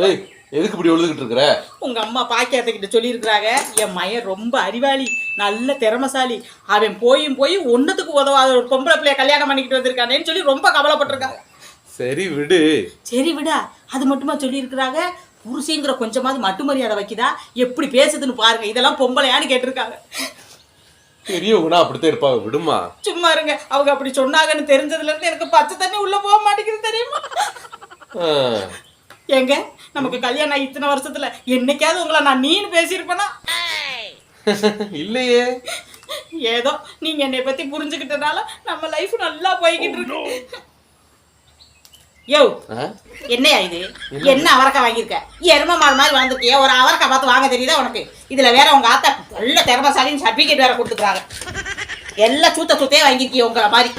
ஏய் எதுக்கு இப்படி எழுதுகிட்டு இருக்கிற? உங்க அம்மா பாக்கியத்துக்கிட்ட சொல்லியிருக்கிறாங்க, என் மயன் ரொம்ப அறிவாளி, நல்ல திறமசாலி, அவன் போய் ஒன்னத்துக்கு உதவாத ஒரு பொம்பளை பிள்ளைய கல்யாணம் பண்ணிக்கிட்டு வந்திருக்கானேன்னு சொல்லி ரொம்ப கவலைப்பட்டிருக்காங்க. சரி விடு. சரி விடா, அது மட்டுமா சொல்லியிருக்கிறாங்க, புருஷங்கிற கொஞ்சமாவது மட்டு மரியாதை வைக்குதா, எப்படி பேசுதுன்னு பாருங்க, இதெல்லாம் பொம்பளையான்னு கேட்டிருக்காங்க. பெரியவங்கன்னா அப்படித்தான் இருப்பாங்க, விடுமா. சும்மா இருங்க, அவங்க அப்படி சொன்னாங்கன்னு தெரிஞ்சதுல இருந்து எனக்கு பச்சை தண்ணி உள்ள போக மாட்டேங்குது தெரியுமா? ஏங்க, நமக்கு கல்யாணம் ஆகி இத்தனை வருஷத்துல என்னைக்காவது உங்களை நான் நீன்னு பேசியிருப்பேனா? இல்லையே. ஏதோ நீங்க என்னை பத்தி புரிஞ்சுக்கிட்டனால நம்ம லைஃப் நல்லா போய்கிட்டு இருக்கு. யோ, என்னையா இது? என்ன அவரக்காய் வாங்கியிருக்க? எரும மாடு மாதிரி வளர்ந்துருக்கிய, ஒரு அவரக்காய் பார்த்து வாங்க தெரியுதா உனக்கு? இதுல வேற உங்க ஆத்தா நல்ல திறமசாலின்னு சர்டிபிகேட் வேற கொடுத்துக்கிறாங்க. எல்லாம் சூத்தையே வாங்கியிருக்கிய உங்களை மாதிரி.